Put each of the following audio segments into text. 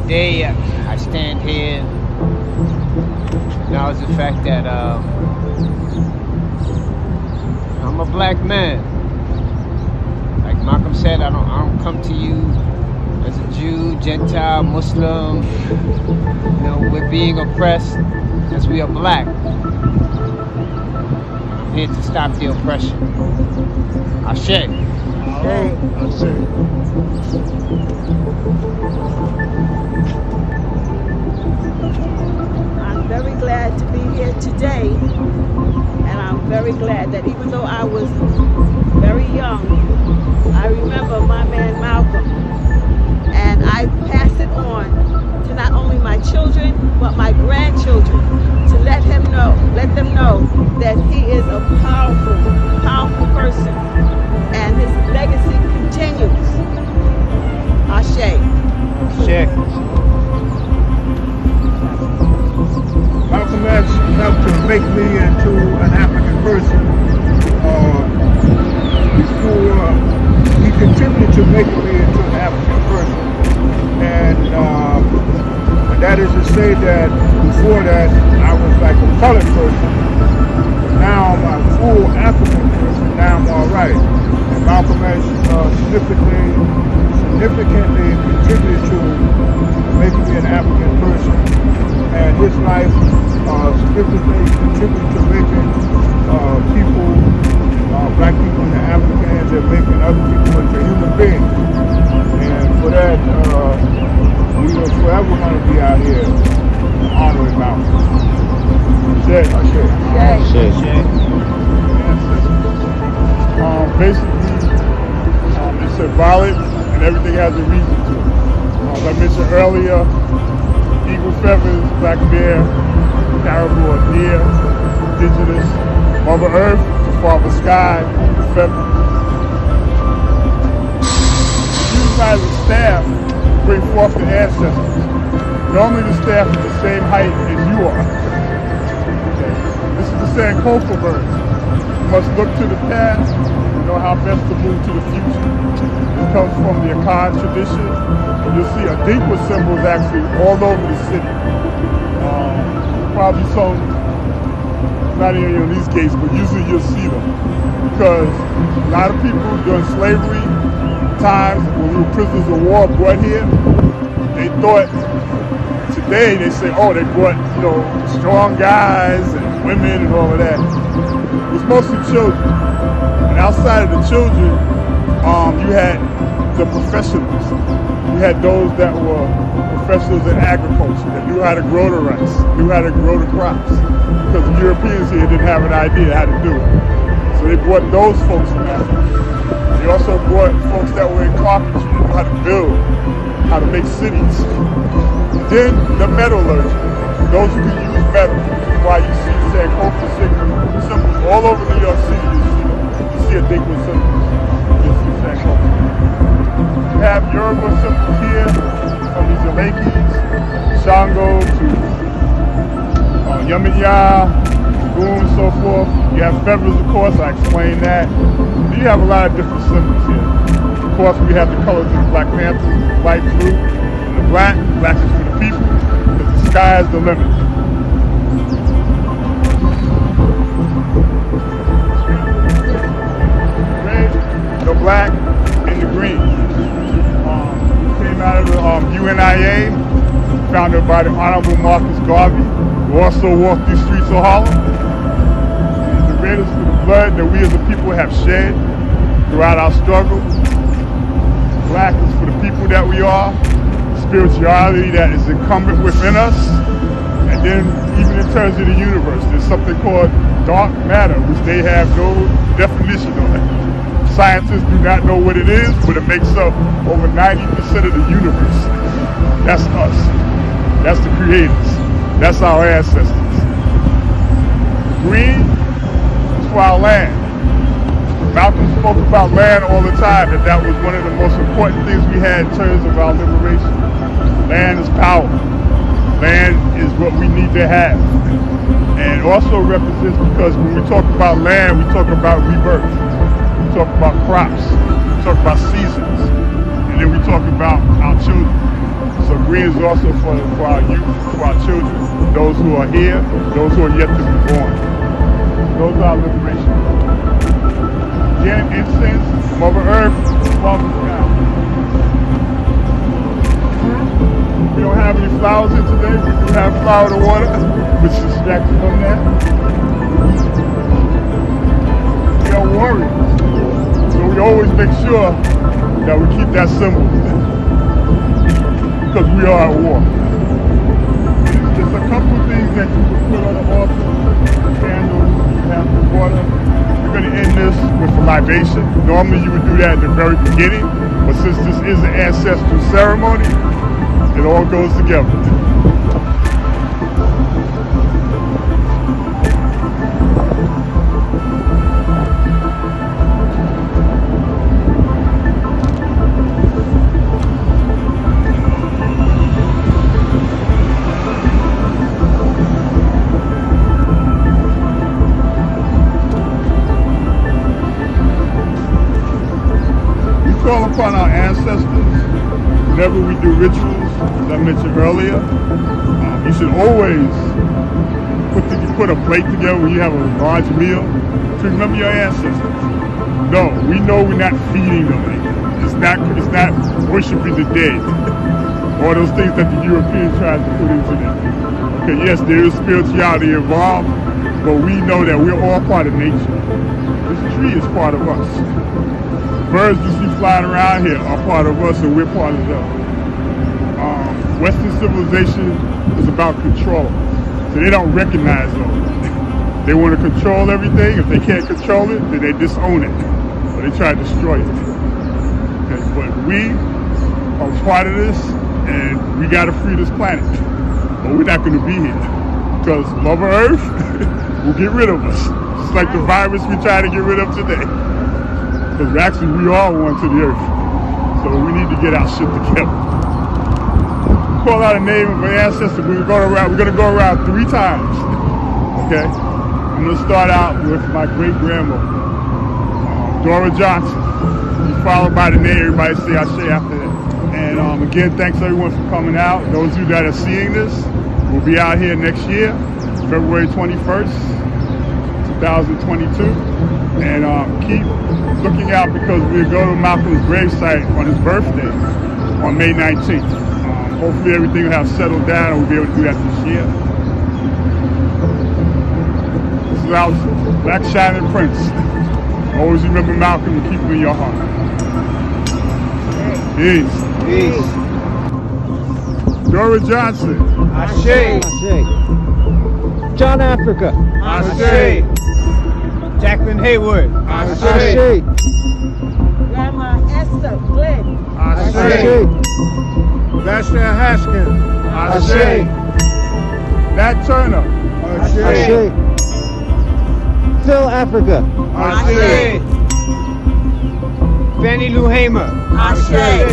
Today, I stand here to acknowledge the fact that I'm a black man. Like Malcolm said, I don't come to you as a Jew, Gentile, Muslim. You know, we're being oppressed as we are black. I'm here to stop the oppression. Ashe. I'm very glad to be here today, and I'm very glad that even though I was very young, I remember my man Malcolm, and I pass it on to not only my children but my grandchildren to let them know that he is a powerful person, and his legacy continues. Ashe. Ashe. Malcolm X helped to make me into an African person. Before he continued to make me into an African person, and that is to say that before that I was like a colored person. Now I'm a full African person. Now I'm all right. And Malcolm X significantly contributed to making me an African person, and his life significantly contributed to making people, black people into Africans, and making other people into human beings. And for that, we are forever going to be out here honoring Malcolm. Ashe. Basically, it's symbolic and everything has a reason to it. As I mentioned earlier, eagle feathers, black bear, caribou or deer, indigenous, Mother Earth, the Father Sky, the feathers. Used as a staff to bring forth the ancestors. Normally the staff is the same height as you are. This is the Sankofa bird. You must look to the past and know how best to move to the future. This comes from the Akan tradition. And you'll see Adinkwa symbols actually all over the city. Probably some, not even in these cases, but usually you'll see them. Because a lot of people during slavery times, when we were prisoners of war brought here, they thought, today they say, oh, they brought, strong guys and women and all of that. It was mostly children. And outside of the children, you had the professionals. You had those that were professionals in agriculture, that knew how to grow the rice, knew how to grow the crops. Because the Europeans here didn't have an idea how to do it. So they brought those folks from Africa. They also brought folks that were in carpentry, knew how to build, how to make cities. Then the metallurgy, those who could use metal. That's why you see Sankofa symbols all over New York City. You see a Adinkwa symbol. You see Sankofa. You have Yoruba symbols here, from the Zalakis, Shango to Yamiya, Boom, and so forth. You have feathers, of course, I explained that. Then you have a lot of different symbols here. Of course, we have the colors of the Black Panthers, white, blue, and the black. Black is for the people, because the sky is the limit. Red, the black, and the green. Came out of the UNIA, founded by the Honorable Marcus Garvey, who also walked these streets of Harlem. The red is for the blood that we as a people have shed throughout our struggle. Black is for the people that we are, spirituality that is incumbent within us. And then even in terms of the universe, there's something called dark matter, which they have no definition on it. Scientists do not know what it is, but it makes up over 90% of the universe. That's us. That's the creators. That's our ancestors. Green is for our land. Malcolm spoke about land all the time, and that was one of the most important things we had in terms of our liberation. Land is power. Land is what we need to have. And also represents, because when we talk about land, we talk about rebirth. We talk about crops. We talk about seasons. And then we talk about our children. So green is also for our youth, for our children, those who are here, those who are yet to be born. Those are our liberations. Again, incense, Mother Earth, Father Sky. We don't have any flowers here today. We do have flower to water, which is distracted from that. We are warriors. So we always make sure that we keep that symbol. Because we are at war. Just a couple of things that you can put on the altar. Candles, you have the water. We're going to end this with a libation. Normally you would do that at the very beginning, but since this is an ancestral ceremony, it all goes together. We call upon our ancestors whenever we do rituals. As I mentioned earlier, you should always put a plate together when you have a large meal to remember your ancestors. No, we know we're not feeding them. It's not worshiping the dead. All those things that the Europeans tried to put into them. Okay, yes, there is spirituality involved, but we know that we're all part of nature. This tree is part of us. Birds you see flying around here are part of us, and we're part of them. Western civilization is about control, so they don't recognize them. They want to control everything. If they can't control it, then they disown it, or they try to destroy it. Okay, but we are part of this, and we got to free this planet. But we're not going to be here because Mother Earth will get rid of us, just like the virus we try to get rid of today. Because actually, we are one to the earth, so we need to get our shit together. Call out a name of an ancestor. We're going to go around 3 times. Okay? I'm going to start out with my great-grandmother, Dora Johnson. Be followed by the name. Everybody say Ashe after that. And again, thanks everyone for coming out. Those of you that are seeing this, we'll be out here next year, February 21st, 2022. And keep looking out because we'll go to Malcolm's gravesite on his birthday on May 19th. Hopefully everything will have settled down and we'll be able to do that this year. This is our Black Shining Prince. Always remember Malcolm and keep him in your heart. Peace. Peace. Dora Johnson. Ashe. Ashe. John Africa. Ashe. Jacqueline Haywood. Ashe. Grandma Esther Glenn. Ashe. Sebastian Haskins. Ashe. Nat Turner. Ashe. Phil Africa. Ashe. Fannie Lou Hamer. Ashe.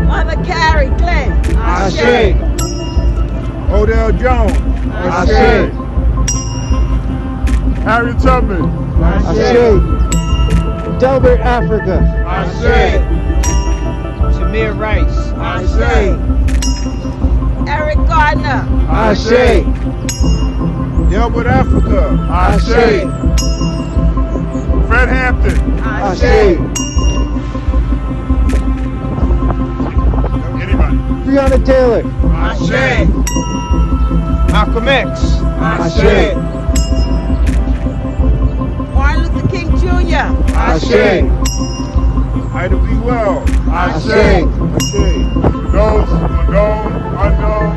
Mother Carrie Glenn. Ashe. Odell Jones. Ashe. Harriet Tubman. Ashe. Delbert Africa. Ashe. Shamir Rice. Ashe. Eric Gardner. Ashe. Delbert Africa. Ashe. Fred Hampton. Ashe. Anybody. Breonna Taylor. Ashe. Malcolm X. Ashe. Martin Luther King Jr. Ashe. Ida B. Wells. Ashe. Those who are known, unknown,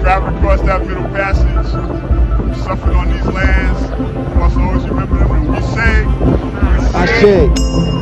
travel across that middle passage, who suffered on these lands, we must always remember them when we say, Ashe.